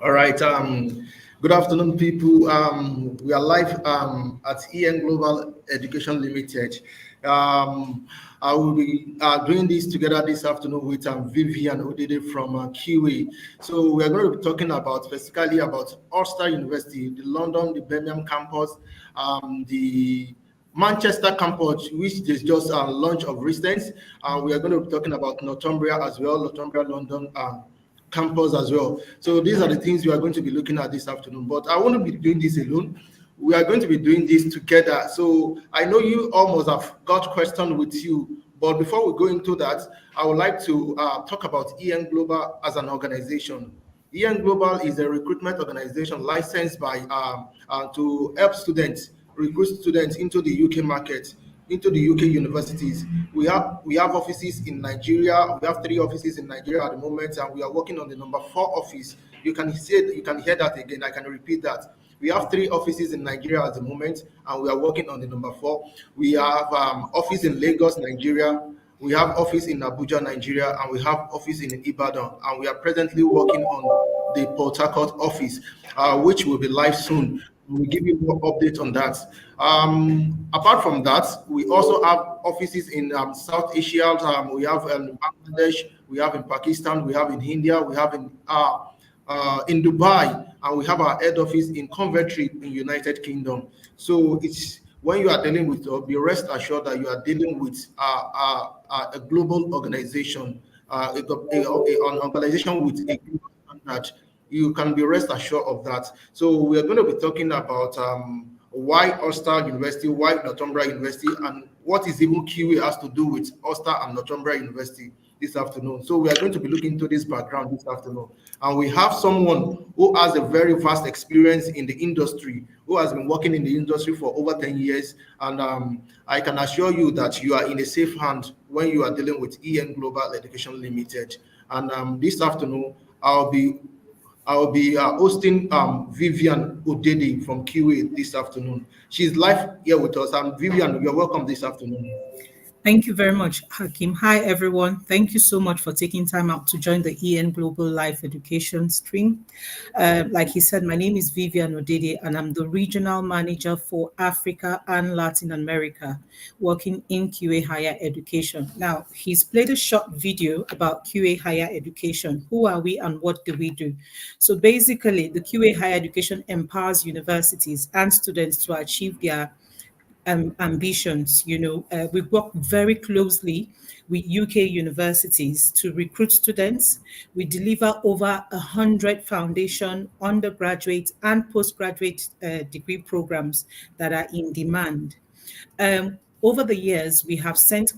All right. Good afternoon, people. We are live at EN Global Education Limited. Um, I will be doing this together this afternoon with Vivian Odede from QA. So we are going to be talking about specifically about Ulster University, the London, the Birmingham campus, the Manchester campus, which is just a launch of recent. We are going to be talking about Northumbria as well, Northumbria London. Campus as well. So these are the things we are going to be looking at this afternoon. But I won't be doing this alone. We are going to be doing this together. So I know you almost have got questions with you. But before we go into that, I would like to talk about EN Global as an organization. EN Global is a recruitment organization licensed by to help students recruit students into the UK market, into the UK universities. We have offices in Nigeria. We have 3 offices in Nigeria at the moment, and we are working on the number 4 office. You can hear that again. I can repeat that. We have 3 offices in Nigeria at the moment, and we are working on the number 4. We have office in Lagos, Nigeria. We have office in Abuja, Nigeria, and we have office in Ibadan. And we are presently working on the Port Harcourt office, which will be live soon. We'll give you more updates on that. Apart from that, we also have offices in South Asia. We have in Bangladesh, we have in Pakistan, we have in India, we have in Dubai, and we have our head office in Coventry in United Kingdom. So it's when you are dealing with, be rest assured that you are dealing with a global organization, an organization with a global standard. You can be rest assured of that. So we are going to be talking about why Ulster University, why Northumbria University, and what is even QA has to do with Ulster and Northumbria University this afternoon. So we are going to be looking into this background this afternoon. And we have someone who has a very vast experience in the industry, who has been working in the industry for over 10 years. And I can assure you that you are in a safe hand when you are dealing with EN Global Education Limited. And this afternoon, I'll be hosting Vivian Odede from QA this afternoon. She's live here with us. Vivian, you're welcome this afternoon. Thank you very much, Hakim. Hi, everyone. Thank you so much for taking time out to join the EN Global Life Education stream. Like he said, my name is Vivian Odede, and I'm the Regional Manager for Africa and Latin America, working in QA Higher Education. Now, he's played a short video about QA Higher Education. Who are we and what do we do? So basically, the QA Higher Education empowers universities and students to achieve their ambitions. We work very closely with UK universities to recruit students. We deliver over 100 foundation, undergraduate, and postgraduate degree programs that are in demand. Over the years, we have sent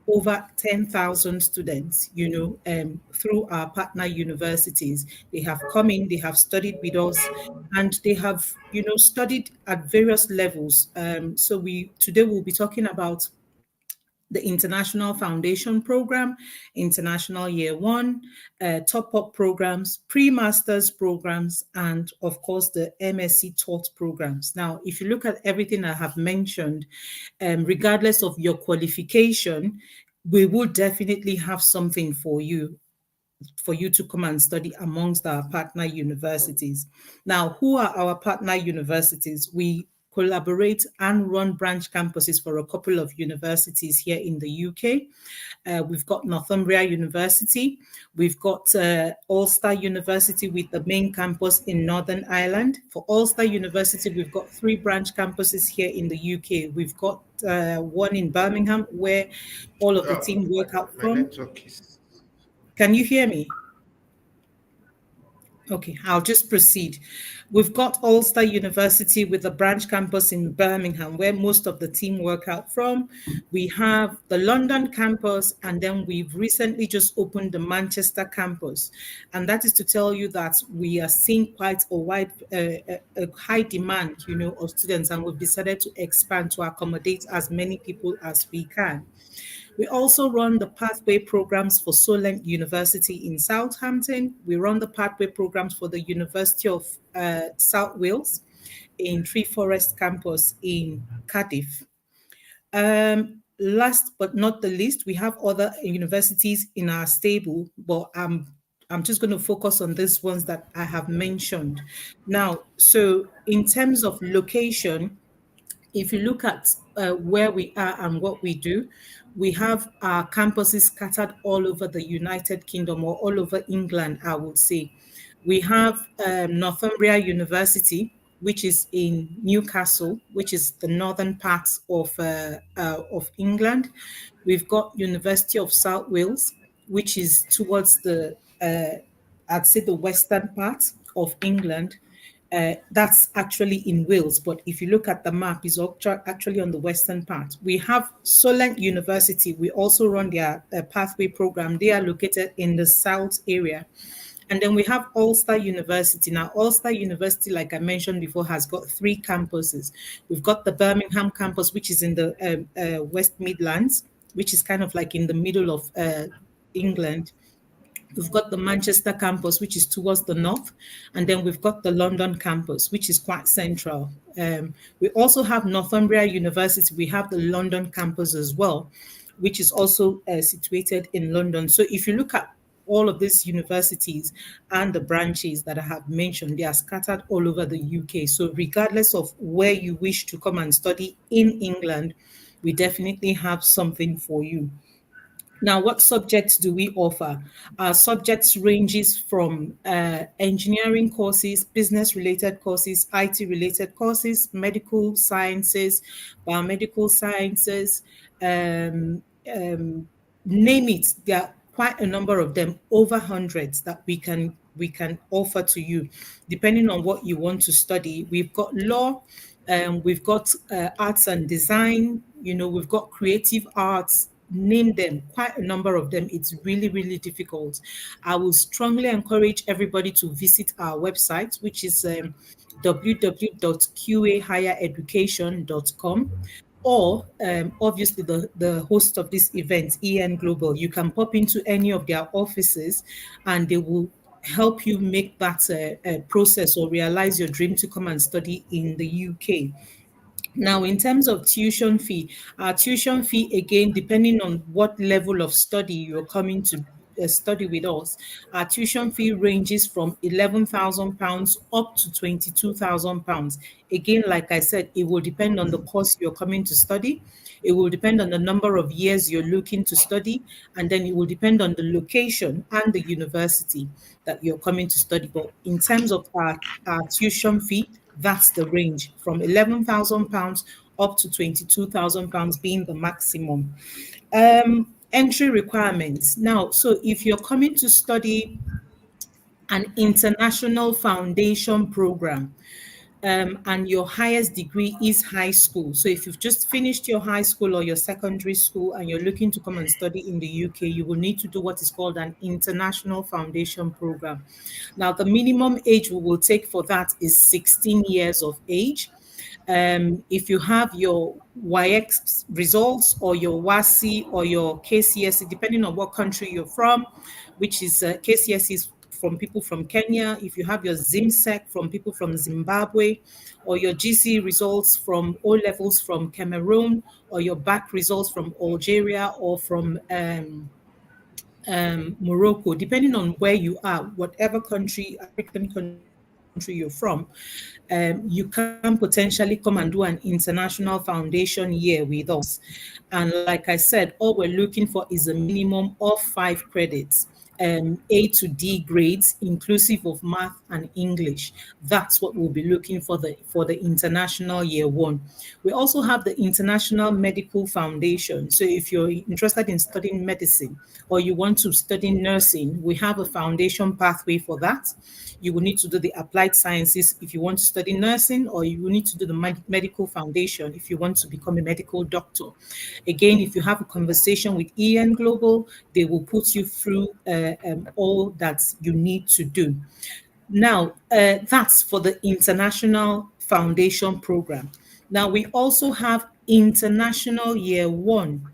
over 10,000 students, through our partner universities. They have come in, they have studied with us, and they have, studied at various levels. So today we'll be talking about the International Foundation Program, International Year One, top-up programs, pre-masters programs, and of course the MSc taught programs. Now, if you look at everything I have mentioned, regardless of your qualification, we will definitely have something for you to come and study amongst our partner universities. Now, who are our partner universities? We collaborate and run branch campuses for a couple of universities here in the UK. We've got Northumbria University. We've got Ulster University with the main campus in Northern Ireland. For Ulster University, we've got 3 branch campuses here in the UK. We've got one in Birmingham where all of the team work out from. Can you hear me? Okay, I'll just proceed. We've got Ulster University with a branch campus in Birmingham, where most of the team work out from. We have the London campus, and then we've recently just opened the Manchester campus. And that is to tell you that we are seeing quite a high demand, of students, and we've decided to expand to accommodate as many people as we can. We also run the pathway programs for Solent University in Southampton. We run the pathway programs for the University of South Wales in Tree Forest campus in Cardiff. Last but not the least, we have other universities in our stable, but I'm I'm just going to focus on these ones that I have mentioned. Now, so in terms of location, if you look at where we are and what we do, we have our campuses scattered all over the United Kingdom or all over England, I would say. We have Northumbria University, which is in Newcastle, which is the northern part of England. We've got University of South Wales, which is towards I'd say the western part of England. That's actually in Wales, but if you look at the map, it's actually on the western part. We have Solent University. We also run their pathway program. They are located in the south area. And then we have Ulster University. Now, Ulster University, like I mentioned before, has got 3 campuses. We've got the Birmingham campus, which is in the West Midlands, which is kind of like in the middle of England. We've got the Manchester campus, which is towards the north, and then we've got the London campus, which is quite central. We also have Northumbria University. We have the London campus as well, which is also situated in London. So if you look at all of these universities and the branches that I have mentioned, they are scattered all over the UK. So regardless of where you wish to come and study in England, we definitely have something for you. Now, what subjects do we offer? Our subjects ranges from engineering courses, business-related courses, IT-related courses, medical sciences, biomedical sciences, name it. There are quite a number of them, over hundreds that we can offer to you, depending on what you want to study. We've got law, we've got arts and design, we've got creative arts. Name them, quite a number of them. It's really, really difficult. I will strongly encourage everybody to visit our website, which is www.qa-highereducation.com, or obviously the host of this event, EN Global. You can pop into any of their offices and they will help you make that process or realize your dream to come and study in the UK. Now, in terms of tuition fee, our tuition fee, again, depending on what level of study you're coming to study with us, our tuition fee ranges from £11,000 up to £22,000. Again, like I said, it will depend on the course you're coming to study. It will depend on the number of years you're looking to study, and then it will depend on the location and the university that you're coming to study. But in terms of our tuition fee, that's the range from £11,000 up to £22,000 being the maximum. Entry requirements. Now, so if you're coming to study an international foundation program, and your highest degree is high school. So if you've just finished your high school or your secondary school and you're looking to come and study in the UK, you will need to do what is called an international foundation program. Now, the minimum age we will take for that is 16 years of age. If you have your YX results or your WASI or your KCSE, depending on what country you're from, which is KCSE is from people from Kenya, if you have your ZIMSEC from people from Zimbabwe, or your GC results from O levels from Cameroon, or your BAC results from Algeria or from Morocco, depending on where you are, whatever country, African country you're from, you can potentially come and do an international foundation year with us. And like I said, all we're looking for is a minimum of 5 credits. A to D grades, inclusive of math and English. That's what we'll be looking for the international year 1. We also have the International Medical Foundation. So if you're interested in studying medicine or you want to study nursing, we have a foundation pathway for that. You will need to do the applied sciences if you want to study nursing, or you will need to do the medical foundation if you want to become a medical doctor. Again, if you have a conversation with EN Global, they will put you through all that you need to do. Now, that's for the International Foundation Program. Now, we also have International Year 1.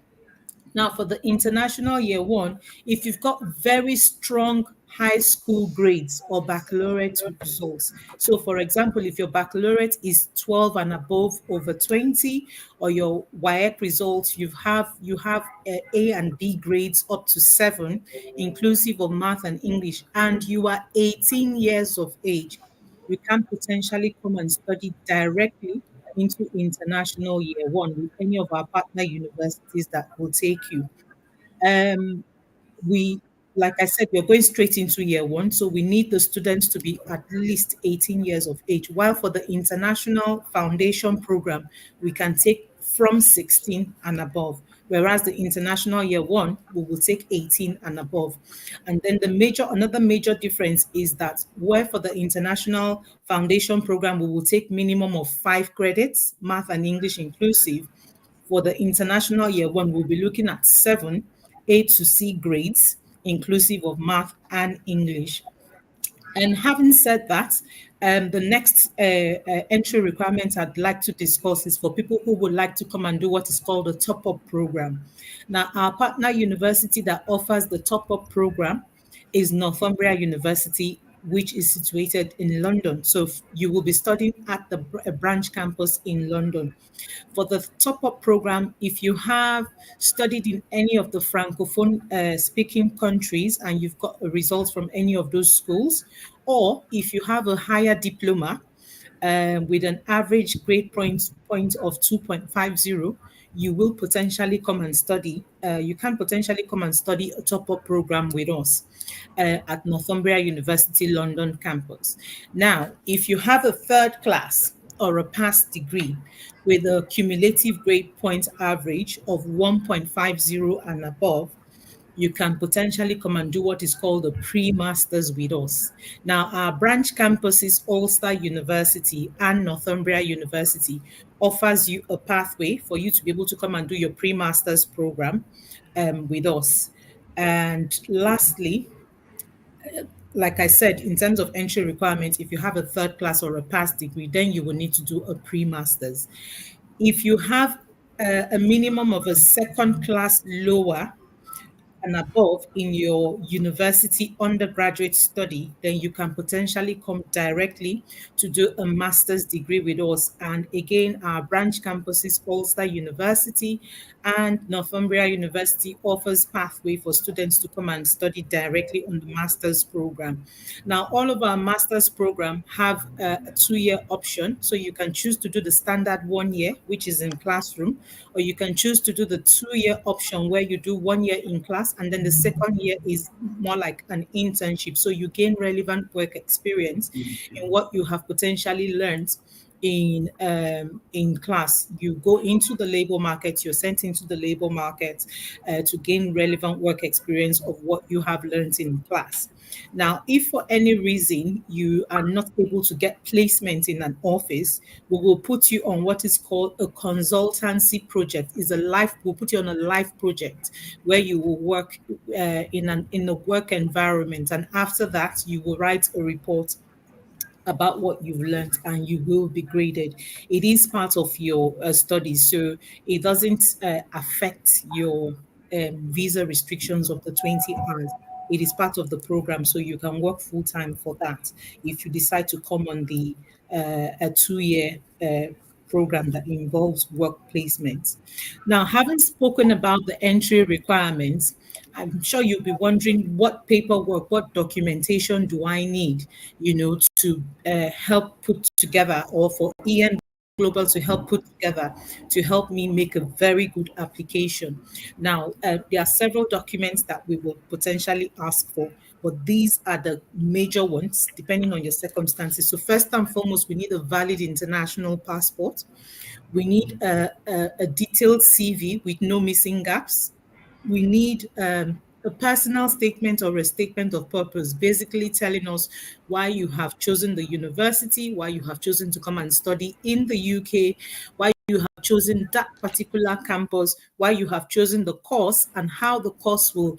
Now, for the International Year 1, if you've got very strong high school grades or baccalaureate results. So, for example, if your baccalaureate is 12 and above over 20, or your WAEC results, you have A and B grades up to 7, inclusive of math and English, and you are 18 years of age, you can potentially come and study directly into international year one with any of our partner universities that will take you. Um, we, like I said, we're going straight into year one, so we need the students to be at least 18 years of age. While for the international foundation program, we can take from 16 and above, whereas the international year one, we will take 18 and above. And then another major difference is that where for the international foundation program, we will take minimum of 5 credits, math and English inclusive. For the international year one, we'll be looking at 7 A to C grades, inclusive of math and English. And having said that, the next entry requirement I'd like to discuss is for people who would like to come and do what is called a top-up program. Now, our partner university that offers the top-up program is Northumbria University, which is situated in London. So you will be studying at the branch campus in London. For the top-up program, if you have studied in any of the Francophone speaking countries and you've got a result from any of those schools, or if you have a higher diploma with an average grade point of 2.50, you will potentially come and study. You can potentially come and study a top-up program with us at Northumbria University London campus. Now, if you have a third class or a past degree with a cumulative grade point average of 1.50 and above, you can potentially come and do what is called a pre-masters with us. Now, our branch campuses, Ulster University and Northumbria University, offers you a pathway for you to be able to come and do your pre-masters program with us. And lastly, like I said, in terms of entry requirements, if you have a third class or a past degree, then you will need to do a pre-masters. If you have a minimum of a second class lower and above in your university undergraduate study, then you can potentially come directly to do a master's degree with us. And again, our branch campuses, Ulster University and Northumbria University, offers pathway for students to come and study directly on the master's program. Now, all of our master's program have a 2-year option. So you can choose to do the standard 1 year, which is in classroom, or you can choose to do the 2-year option where you do 1 year in class, and then the second year is more like an internship. So you gain relevant work experience in what you have potentially learned in class. You go into the labor market, you're sent into the labor market to gain relevant work experience of what you have learned in class. Now, if for any reason you are not able to get placement in an office, we will put you on what is called a consultancy project. We'll put you on a life project where you will work in a work environment, and after that, you will write a report about what you've learned and you will be graded. It is part of your studies, so it doesn't affect your visa restrictions of the 20 hours. It is part of the program, so you can work full time for that if you decide to come on the a 2-year program that involves work placement. Now, having spoken about the entry requirements, I'm sure you'll be wondering what paperwork, what documentation do I need, to help put together, or for EN Global to help put together to help me make a very good application. Now, there are several documents that we will potentially ask for, but these are the major ones depending on your circumstances. So first and foremost, we need a valid international passport. We need a detailed CV with no missing gaps. We need a personal statement or a statement of purpose, basically telling us why you have chosen the university, why you have chosen to come and study in the UK, why you have chosen that particular campus, why you have chosen the course, and how the course will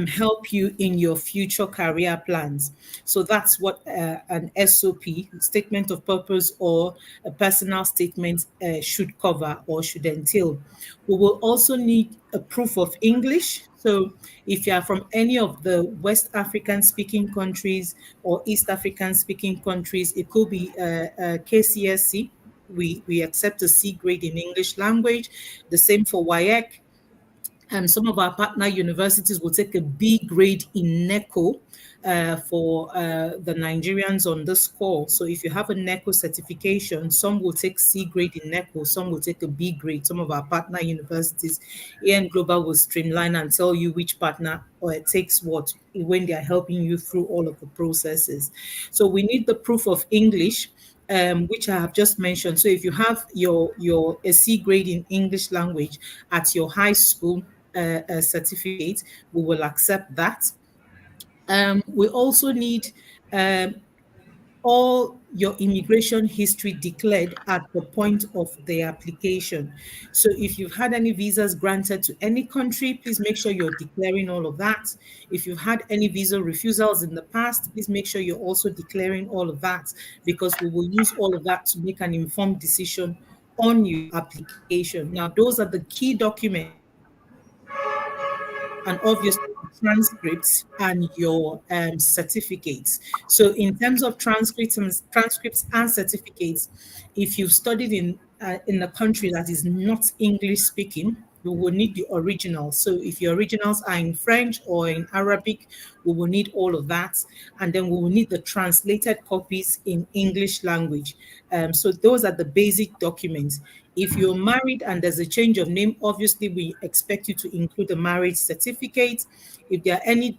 help you in your future career plans. So that's what an SOP, statement of purpose, or a personal statement should cover or should entail. We will also need a proof of English. So if you are from any of the West African speaking countries or East African speaking countries, it could be KCSE. We accept a C grade in English language. The same for WAEC. Some of our partner universities will take a B grade in NECO for the Nigerians on this call. So if you have a NECO certification, some will take C grade in NECO, some will take a B grade. Some of our partner universities, AN Global will streamline and tell you which partner or it takes what when they are helping you through all of the processes. So we need the proof of English, which I have just mentioned. So if you have your a C grade in English language at your high school certificate, we will accept that. We also need um, all your immigration history declared at the point of the application. So if you've had any visas granted to any country, please make sure you're declaring all of that. If you've had any visa refusals in the past, please make sure you're also declaring all of that, because we will use all of that to make an informed decision on your application. Now, those are the key documents, and obviously transcripts and your certificates. So in terms of transcripts and certificates, if you've studied in a country that is not English speaking, we will need the original. So if your originals are in French or in Arabic, we will need all of that. And then we will need the translated copies in English language. So those are the basic documents. If you're married and there's a change of name, obviously we expect you to include a marriage certificate. If there are any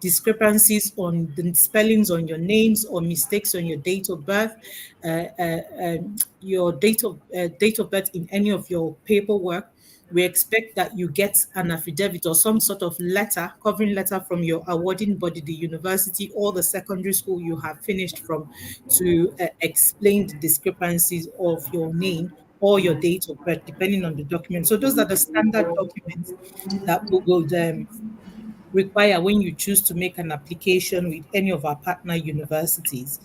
discrepancies on the spellings on your names or mistakes on your date of birth, your date of birth in any of your paperwork, we expect that you get an affidavit or some sort of letter, covering letter from your awarding body, the university or the secondary school you have finished from, to explain the discrepancies of your name or your date of birth, depending on the document. So those are the standard documents that we will require when you choose to make an application with any of our partner universities.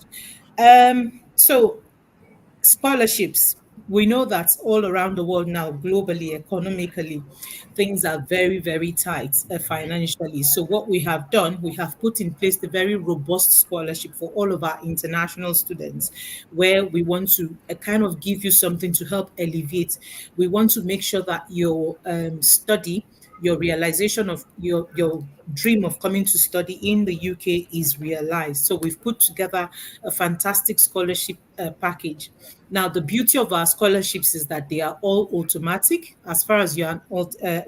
So scholarships. We know that all around the world now, globally, economically, things are very, very tight financially. So what we have done, we have put in place the very robust scholarship for all of our international students, where we want to kind of give you something to help alleviate. We want to make sure that your study, your realization of your dream of coming to study in the UK is realized. So we've put together a fantastic scholarship package. Now, the beauty of our scholarships is that they are all automatic. As far as you're an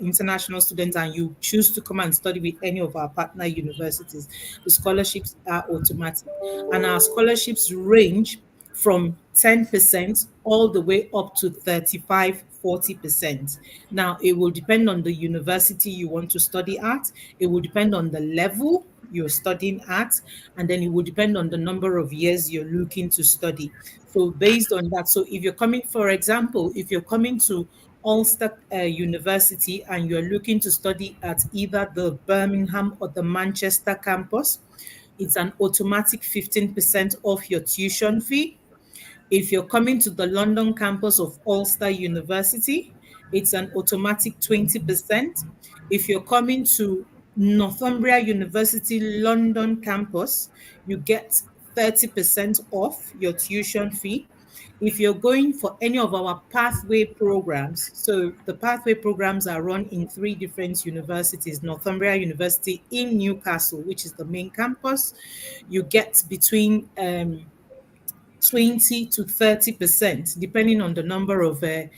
international student and you choose to come and study with any of our partner universities, the scholarships are automatic. And our scholarships range from 10% all the way up to 35-40%. Now, it will depend on the university you want to study at. It will depend on the level you're studying at, and then it will depend on the number of years you're looking to study. So based on that, so if you're coming, for example, if you're coming to Ulster University and you're looking to study at either the Birmingham or the Manchester campus, it's an automatic 15% off your tuition fee. If you're coming to the London campus of Ulster University, it's an automatic 20%. If you're coming to Northumbria University London campus, you get 30% off your tuition fee. If you're going for any of our pathway programs, so the pathway programs are run in 3 different universities: Northumbria University in Newcastle, which is the main campus, you get between 20 to 30%, depending on the number of the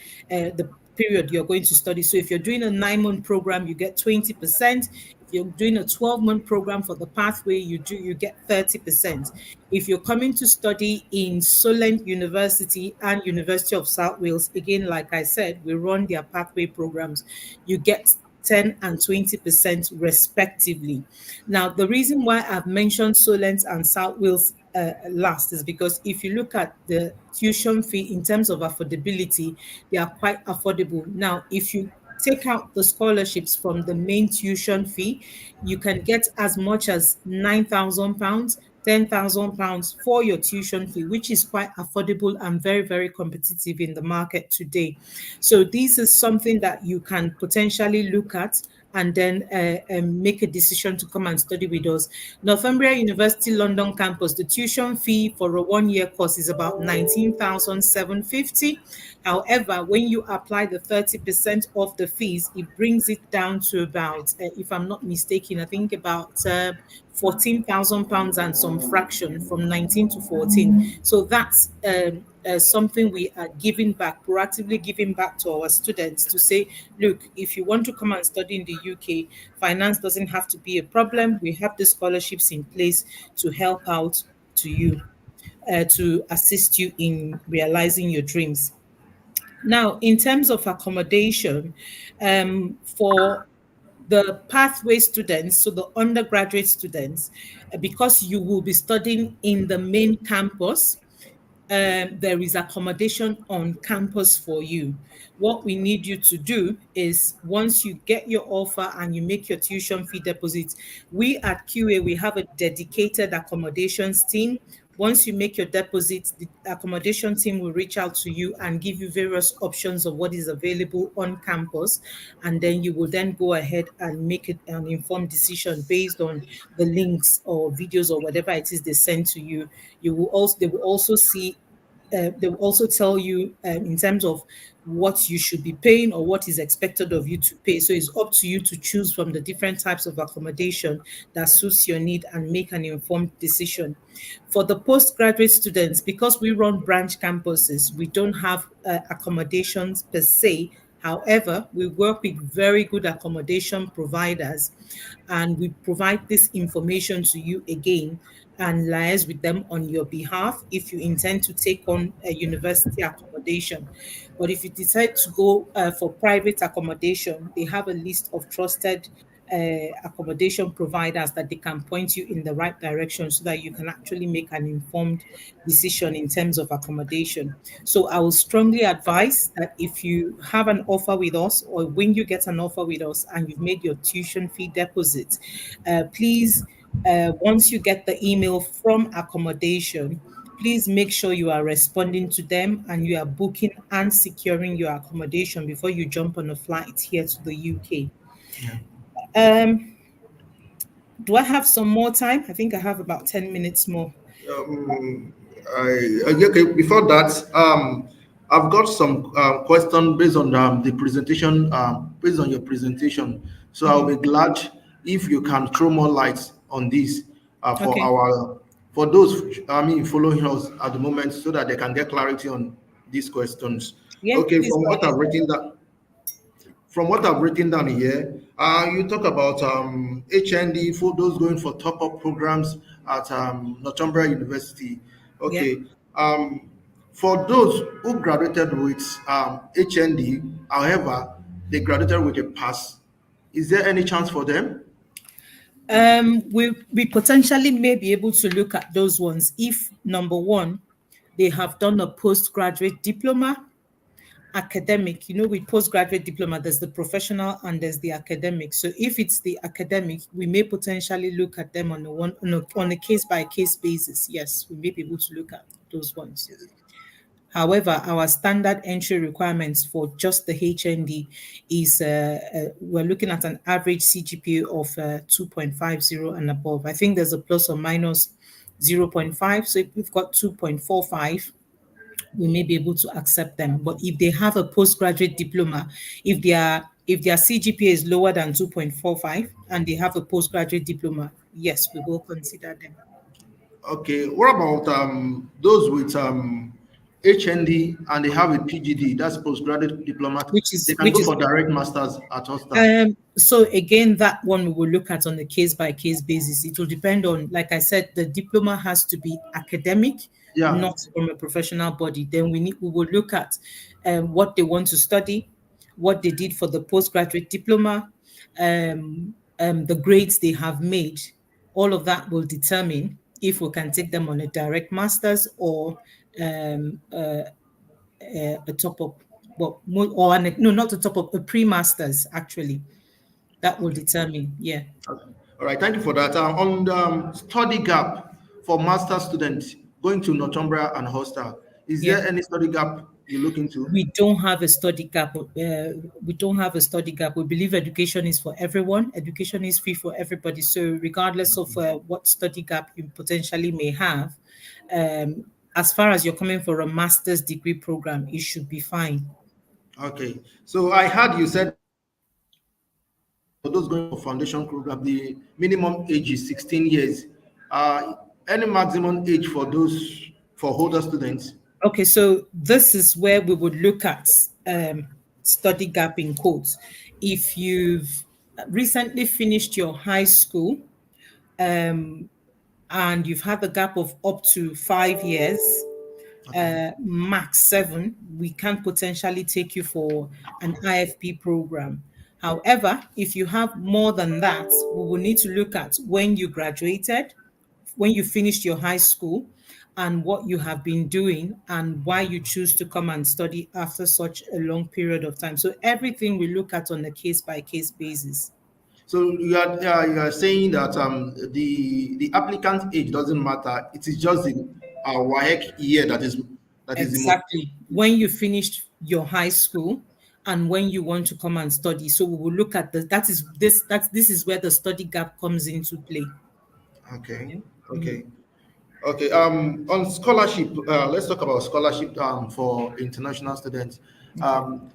period you're going to study. So if you're doing a 9-month program, you get 20%. If you're doing a 12-month program for the pathway, you get 30%. If you're coming to study in Solent University and University of South Wales, again, like I said, we run their pathway programs, you get 10 and 20% respectively. Now, the reason why I've mentioned Solent and South Wales last is because if you look at the tuition fee in terms of affordability, they are quite affordable. Now, if you take out the scholarships from the main tuition fee, you can get as much as £9,000, £10,000 for your tuition fee, which is quite affordable and very, very competitive in the market today. So this is something that you can potentially look at and then make a decision to come and study with us. Northumbria University London campus, the tuition fee for a 1-year course is about 19,750. However, when you apply the 30% of the fees, it brings it down to about, if I'm not mistaken, I think about 14,000 pounds and some fraction, from 19 to 14. So that's something we are giving back, proactively giving back to our students, to say, look, if you want to come and study in the UK, finance doesn't have to be a problem. We have the scholarships in place to help out to you, to assist you in realizing your dreams. Now, in terms of accommodation, for the pathway students, so the undergraduate students, because you will be studying in the main campus, there is accommodation on campus for you. What we need you to do is, once you get your offer and you make your tuition fee deposit, we at QA, we have a dedicated accommodations team. Once you make your deposit, the accommodation team will reach out to you and give you various options of what is available on campus. And then you will then go ahead and make an informed decision based on the links or videos or whatever it is they send to you. They will also see they will also tell you in terms of what you should be paying or what is expected of you to pay. So it's up to you to choose from the different types of accommodation that suits your need and make an informed decision. For the postgraduate students, because we run branch campuses, we don't have accommodations per se. However, we work with very good accommodation providers, and we provide this information to you again and liaise with them on your behalf if you intend to take on a university accommodation. But if you decide to go for private accommodation, they have a list of trusted accommodation providers that they can point you in the right direction so that you can actually make an informed decision in terms of accommodation. So I will strongly advise that if you have an offer with us, or when you get an offer with us and you've made your tuition fee deposit, please, once you get the email from accommodation, please make sure you are responding to them and you are booking and securing your accommodation before you jump on a flight here to the UK. Yeah. Do I have some more time? I think I have about 10 minutes more. Um, okay. Before that, I've got some question based on the presentation, based on your presentation. So I'll be glad if you can throw more lights on this for Okay. for those following us at the moment, so that they can get clarity on these questions. Yeah, Okay, please go ahead. From what I've written down here, you talk about HND for those going for top-up programs at Northumbria University. Yeah. Okay. For those who graduated with HND, however, they graduated with a pass, is there any chance for them? We potentially may be able to look at those ones if, number one, they have done a postgraduate diploma, academic. With postgraduate diploma, there's the professional and there's the academic. So if it's the academic, we may potentially look at them on a case-by-case basis. Yes, we may be able to look at those ones. However, our standard entry requirements for just the HND is we're looking at an average CGPA of 2.50 and above. I think there's a plus or minus 0.5. So if we've got 2.45, we may be able to accept them. But if they have a postgraduate diploma, if their CGPA is lower than 2.45 and they have a postgraduate diploma, yes, we will consider them. Okay. What about those with HND and they have a PGD, that's postgraduate diploma? They can go for direct masters at Ulster. So again, that one we will look at on a case-by-case basis. It will depend on, like I said, the diploma has to be academic, not from a professional body. Then we will look at what they want to study, what they did for the postgraduate diploma, the grades they have made. All of that will determine if we can take them on a direct masters or a top-up, well, or no, not a top-up, a pre-masters, actually. That will determine, yeah. Okay. All right, thank you for that. On the study gap for master students going to Northumbria and Ulster, is there any study gap you look into? We don't have a study gap. We don't have a study gap. We believe education is for everyone. Education is free for everybody. So regardless of what study gap you potentially may have, as far as you're coming for a master's degree program, it should be fine. Okay. So I heard you said for those going for foundation program, the minimum age is 16 years. Any maximum age for those for older students? Okay, so this is where we would look at study gap in quotes. If you've recently finished your high school, and you've had the gap of up to 5 years, max 7, we can potentially take you for an IFP program. However, if you have more than that, we will need to look at when you graduated, when you finished your high school, and what you have been doing and why you choose to come and study after such a long period of time. So everything we look at on a case by case basis. So you are saying that the applicant age doesn't matter. It is just the WAEC year that is the most. Exactly. When you finished your high school and when you want to come and study. So we will look at this is where the study gap comes into play. Okay. Yeah. Okay. Okay. On scholarship, let's talk about scholarship for international students. Um,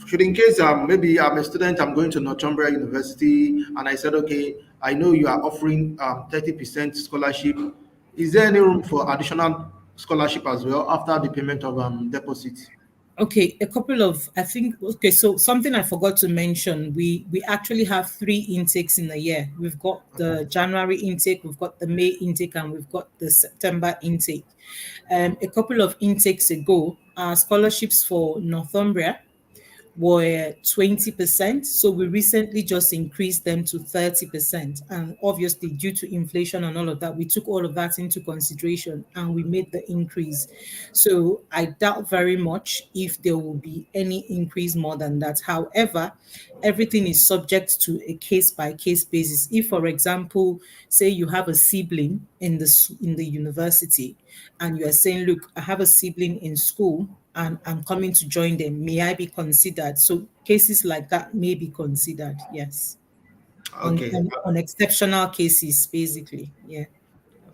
should in case maybe I'm a student, I'm going to Northumbria University, and I said, okay, I know you are offering 30% scholarship. Is there any room for additional scholarship as well after the payment of deposit? Okay, a couple of I think okay, so something I forgot to mention, we actually have 3 intakes in a year. We've got the January intake, we've got the May intake, and we've got the September intake. A couple of intakes ago, our scholarships for Northumbria were 20%. So we recently just increased them to 30%. And obviously, due to inflation and all of that, we took all of that into consideration and we made the increase. So I doubt very much if there will be any increase more than that. However, everything is subject to a case by case basis. If, for example, say you have a sibling in the university and you are saying, look, I have a sibling in school and I'm coming to join them, may I be considered? So cases like that may be considered, yes. Okay. On exceptional cases, basically. Yeah.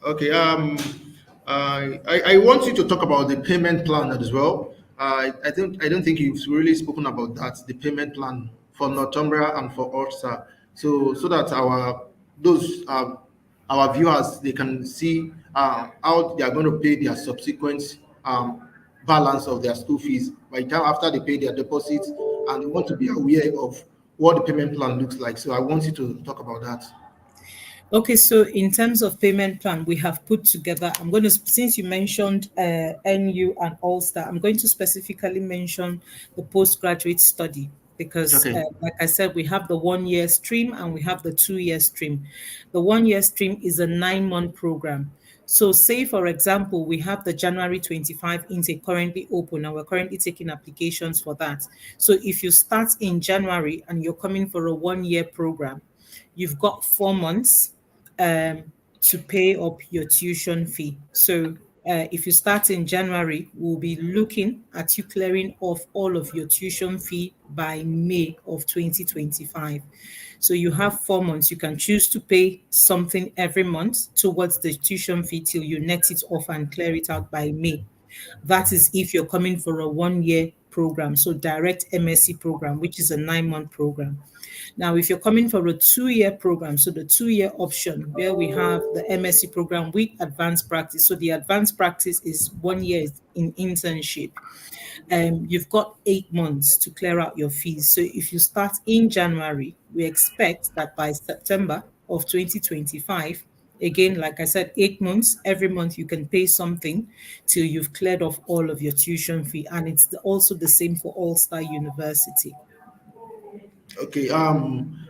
Okay. I want you to talk about the payment plan as well. I don't think you've really spoken about that, the payment plan for Northumbria and for Ulster. So that our viewers, they can see how they are going to pay their subsequent balance of their school fees by the time after they pay their deposits, and they want to be aware of what the payment plan looks like. So I want you to talk about that. Okay, so in terms of payment plan, we have put together, I'm going to, since you mentioned NU and Ulster, I'm going to specifically mention the postgraduate study because, Okay. like I said, we have the 1 year stream and we have the 2 year stream. The 1 year stream is a 9-month program. So say, for example, we have the January 25 intake currently open and we're currently taking applications for that. So if you start in January and you're coming for a 1 year program, you've got 4 months to pay up your tuition fee. So if you start in January, we'll be looking at you clearing off all of your tuition fee by May of 2025. So you have 4 months. You can choose to pay something every month towards the tuition fee till you net it off and clear it out by May. That is if you're coming for a 1 year program, so direct MSc program, which is a 9-month program. Now, if you're coming for a 2 year program, so the 2 year option where we have the MSc program with advanced practice. So the advanced practice is 1 year in internship. You've got 8 months to clear out your fees. So if you start in January, we expect that by September of 2025, again, like I said, 8 months, every month you can pay something till you've cleared off all of your tuition fee. And it's also the same for Ulster University. Okay.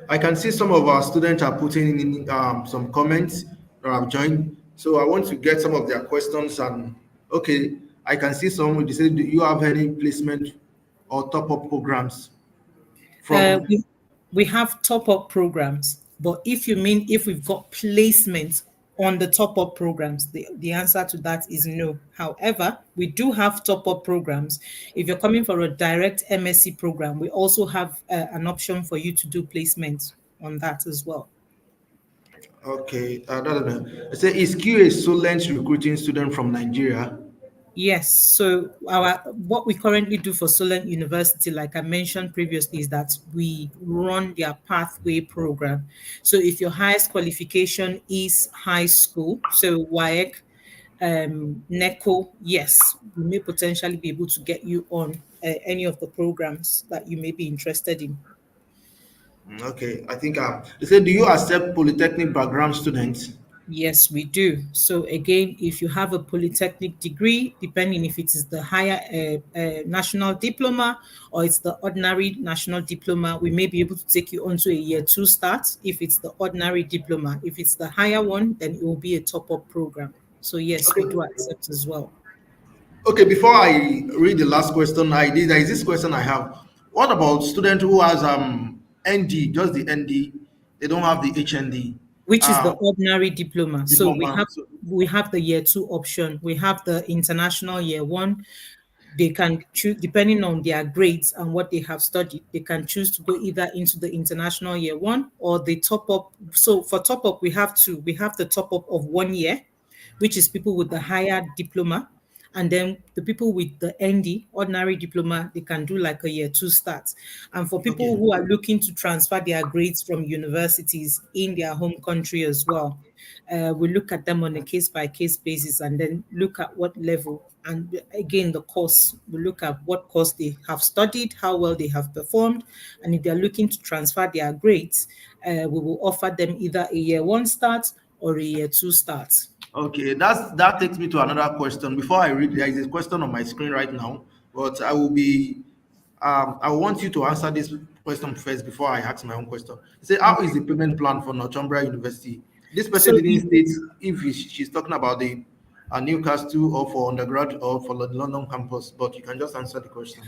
I can see some of our students are putting in some comments that have joined. So I want to get some of their questions. And okay, I can see some. They say, do you have any placement or top-up programs from? We have top-up programs, but if you mean if we've got placements On the top-up programs, the answer to that is no. However, we do have top-up programs. If you're coming for a direct MSc program, we also have an option for you to do placements on that as well. Okay, I say, is Q a Solent recruiting student from Nigeria? Yes. So our what we currently do for Solent University, like I mentioned previously, is that we run their pathway program. So if your highest qualification is high school, so WAEC, NECO, yes, we may potentially be able to get you on any of the programs that you may be interested in. Okay, I think they say, do you accept polytechnic background students? Yes, we do. So again, if you have a polytechnic degree, depending if it is the higher national diploma or it's the ordinary national diploma, we may be able to take you onto a year 2 start. If it's the ordinary diploma, if it's the higher one, then it will be a top-up program. So yes, we Okay. do accept as well. Okay, before I read the last question, there is this question I have. What about student who has ND, just the ND, they don't have the HND Which is the um ordinary diploma. So we diploma? have we have the year 2 option. We have the international year 1. They can choose depending on their grades and what they have studied. They can choose to go either into the international year 1 or the top up. So for top up, we have two. We have the top up of 1 year, which is people with the higher diploma. And then the people with the ND, ordinary diploma, they can do like a year 2 start. And for people Okay. who are looking to transfer their grades from universities in their home country as well, we look at them on a case by case basis and then look at what level. And again, the course, we look at what course they have studied, how well they have performed. And if they're looking to transfer their grades, we will offer them either a year 1 start or a year 2 start. Okay, that takes me to another question. Before I read, there is a question on my screen right now, but I want you to answer this question first before I ask my own question. Say, how is the payment plan for Northumbria University? This person So didn't state if she's talking about the Newcastle or for undergrad or for the London campus, but you can just answer the question.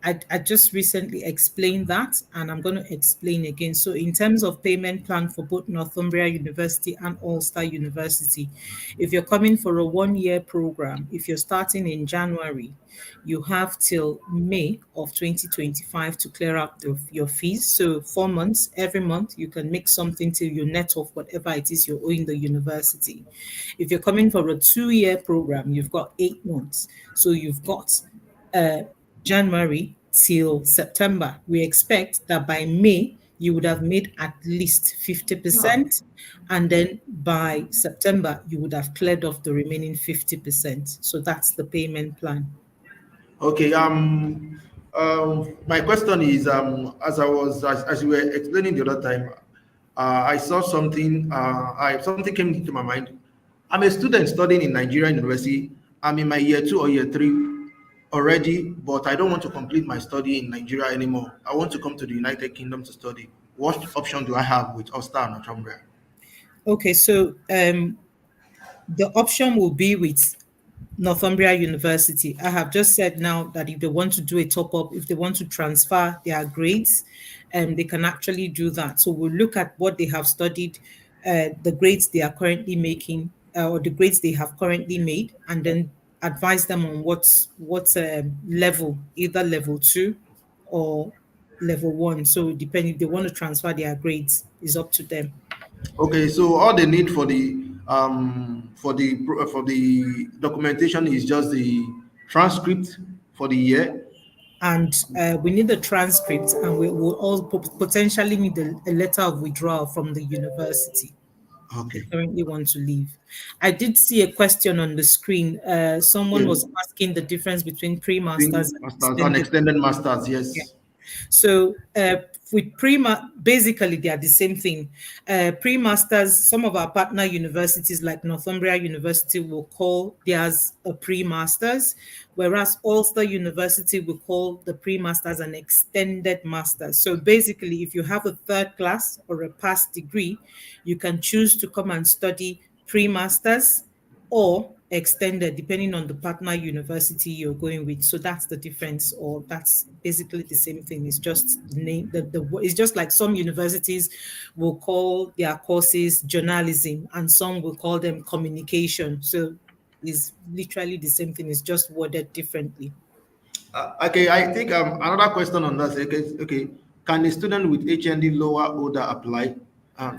I just recently explained that, and I'm going to explain again. So, in terms of payment plan for both Northumbria University and Ulster University, if you're coming for a 1 year program, if you're starting in January, you have till May of 2025 to clear out your fees. So, 4 months, every month, you can make something till you net off whatever it is you're owing the university. If you're coming for a 2 year program, you've got 8 months. So, you've got January till September. We expect that by May, you would have made at least 50%. And then by September, you would have cleared off the remaining 50%. So that's the payment plan. Okay. My question is, as you were explaining the other time, I saw something. Something came into my mind. I'm a student studying in Nigerian University. I'm in my year 2 or year 3 already, but I don't want to complete my study in Nigeria anymore. I want to come to the United Kingdom to study. What option do I have with Ulster and Northumbria? Okay, so the option will be with Northumbria University. I have just said now that if they want to do a top up, if they want to transfer their grades, they can actually do that. So we'll look at what they have studied, the grades they are currently making, or the grades they have currently made, and then advise them on what level, either level 2 or level 1. So depending if they want to transfer their grades, is up to them. Okay, so all they need for the documentation is just the transcript for the year. And we need the transcript, and we will also potentially need a letter of withdrawal from the university if they Okay. currently want to leave. I did see a question on the screen. Someone Yes. was asking the difference between pre-masters Doing and masters and extended. extended masters, Yeah. yes. So with basically they are the same thing. Pre-masters, some of our partner universities like Northumbria University will call theirs a pre-masters, whereas Ulster University will call the pre-masters an extended masters. So basically, if you have a third class or a past degree, you can choose to come and study pre-masters or extended, depending on the partner university you're going with. So that's the difference, or that's basically the same thing. It's just the name. It's just like some universities will call their courses journalism, and some will call them communication. So it's literally the same thing. It's just worded differently. Okay, I think another question on that. Okay, can a student with HND lower order apply? Um,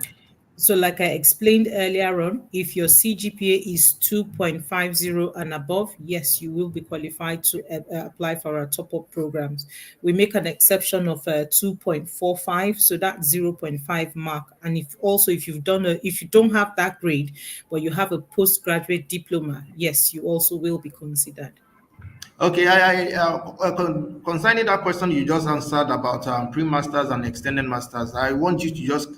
So, like I explained earlier on, if your CGPA is 2.50 and above, yes, you will be qualified to apply for our top up programs. We make an exception of 2.45, so that zero point 0.5 mark. And if you've done if you don't have that grade, but you have a postgraduate diploma, yes, you also will be considered. Okay, concerning that question you just answered about pre-masters and extended masters, I want you to just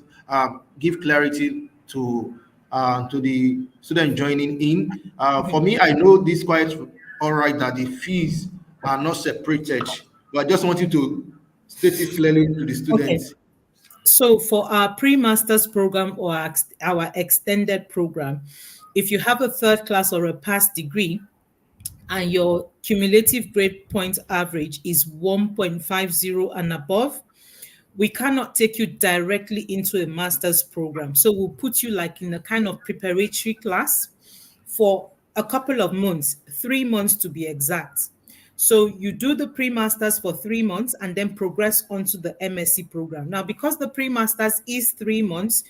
give clarity to the student joining in. For me, I know this quite all right that the fees are not separated, but I just want you to state it clearly to the Okay. students. So for our pre-master's program or our extended program, if you have a third class or a past degree, and your cumulative grade point average is 1.50 and above, we cannot take you directly into a master's program. So we'll put you like in a kind of preparatory class for a couple of months, 3 months to be exact. So you do the pre-masters for 3 months and then progress onto the MSc program. Now, because the pre-masters is 3 months,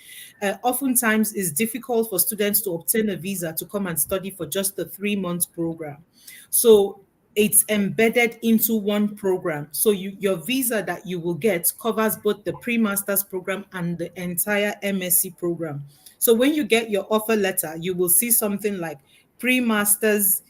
oftentimes it's difficult for students to obtain a visa to come and study for just the 3 month program. So it's embedded into one program. So your visa that you will get covers both the pre-masters program and the entire MSc program. So when you get your offer letter, you will see something like pre-masters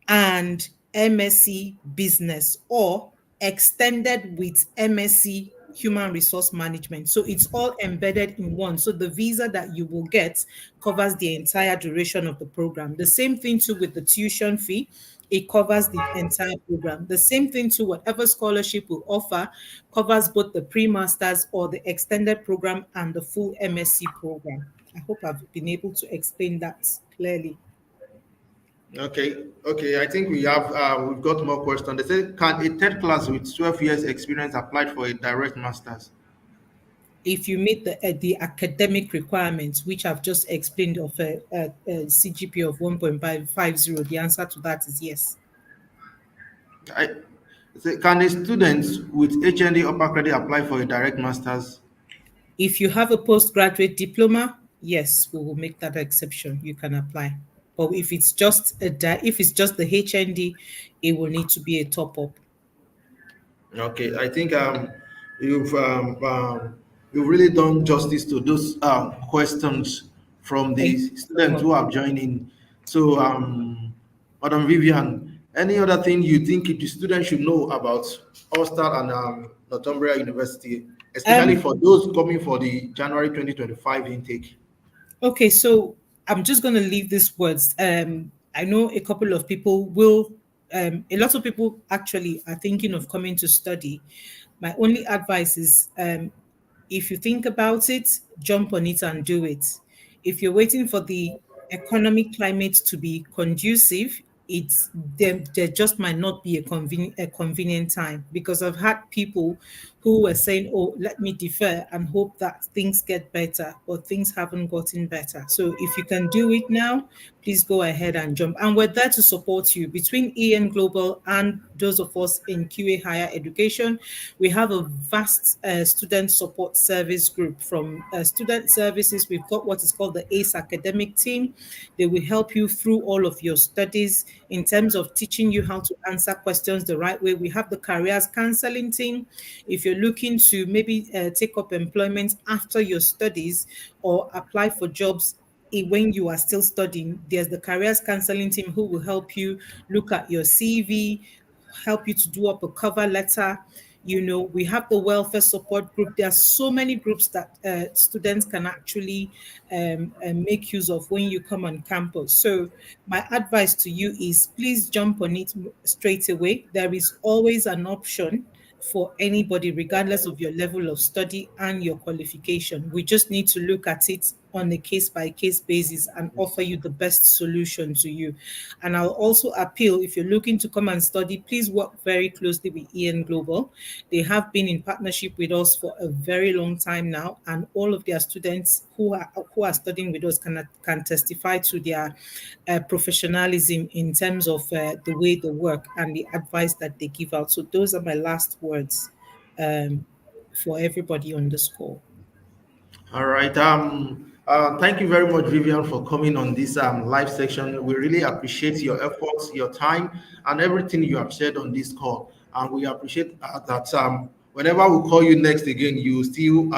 and MSc business, or extended with MSc human resource management. So it's all embedded in one. So the visa that you will get covers the entire duration of the program. The same thing too with the tuition fee. It covers the entire program. The same thing to whatever scholarship will offer covers both the pre-masters or the extended program and the full MSc program. I hope I've been able to explain that clearly. Okay. I think we've got more questions. They say, can a third class with 12 years experience apply for a direct masters? If you meet the academic requirements, which I've just explained, of a CGPA of 1.550, the answer to that is yes. I say, can a student with HND upper credit apply for a direct masters? If you have a postgraduate diploma, yes, we will make that exception. You can apply. But if it's just the HND, it will need to be a top up. Okay, I think you've um, um, you've really done justice to those questions from Thank the you so students much. who have joined in. So, Madam Vivian, any other thing you think the students should know about Ulster and Northumbria University, especially Um, for those coming for the January 2025 intake? Okay, so I'm just going to leave these words. I know a couple of people will, a lot of people actually are thinking of coming to study. My only advice is, if you think about it, jump on it and do it. If you're waiting for the economic climate to be conducive, there just might not be a convenient time, because I've had people who were saying, "Oh, let me defer and hope that things get better," but things haven't gotten better. So if you can do it now, please go ahead and jump. And we're there to support you. Between EN Global and those of us in QA Higher Education, we have a vast student support service group. From student services, we've got what is called the ACE academic team. They will help you through all of your studies in terms of teaching you how to answer questions the right way. We have the careers counseling team. If you're looking to maybe take up employment after your studies or apply for jobs when you are still studying, there's the careers counseling team who will help you look at your CV, help you to do up a cover letter. We have the welfare support group. There are so many groups that students can actually make use of when you come on campus. So my advice to you is, please jump on it straight away. There is always an option for anybody, regardless of your level of study and your qualification. We just need to look at it on a case-by-case basis and offer you the best solution to you. And I'll also appeal, if you're looking to come and study, please work very closely with EN Global. They have been in partnership with us for a very long time now, and all of their students who are studying with us can testify to their professionalism in terms of the way they work and the advice that they give out. So those are my last words for everybody on this call. All right. Thank you very much, Vivian, for coming on this live section. We really appreciate your efforts, your time, and everything you have shared on this call. And we appreciate that whenever we call you next again, you still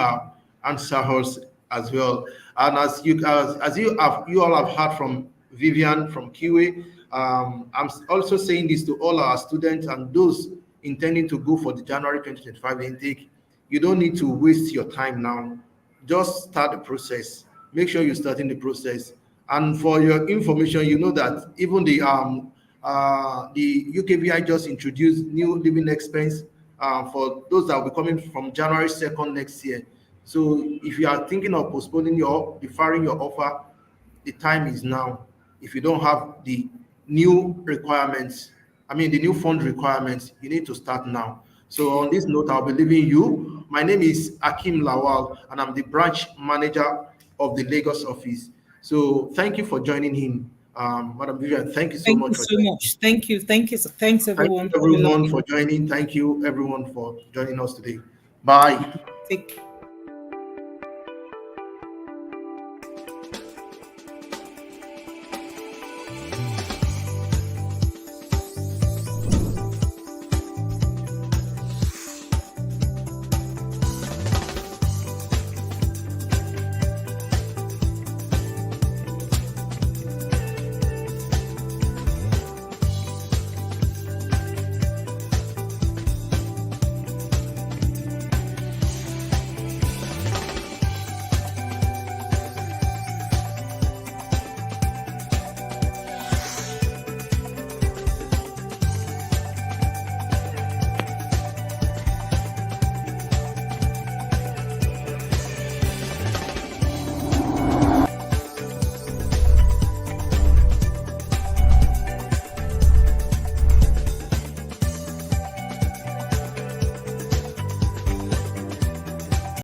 answer us as well. And as you all have heard from Vivian from QA, I'm also saying this to all our students and those intending to go for the January 2025 intake. You don't need to waste your time now. Just start the process. Make sure you're starting the process. And for your information, you know that even the UKVI just introduced new living expense for those that will be coming from January 2nd next year. So if you are thinking of postponing your deferring your offer, the time is now. If you don't have the new requirements, the new fund requirements, you need to start now. So on this note, I'll be leaving you. My name is Akim Lawal, and I'm the branch manager of the Lagos office. So thank you for joining in, Madam Vivian. Thank you so much. Thank you. Thanks everyone. Thank you everyone for joining. Thank you everyone for joining us today. Bye. Take care.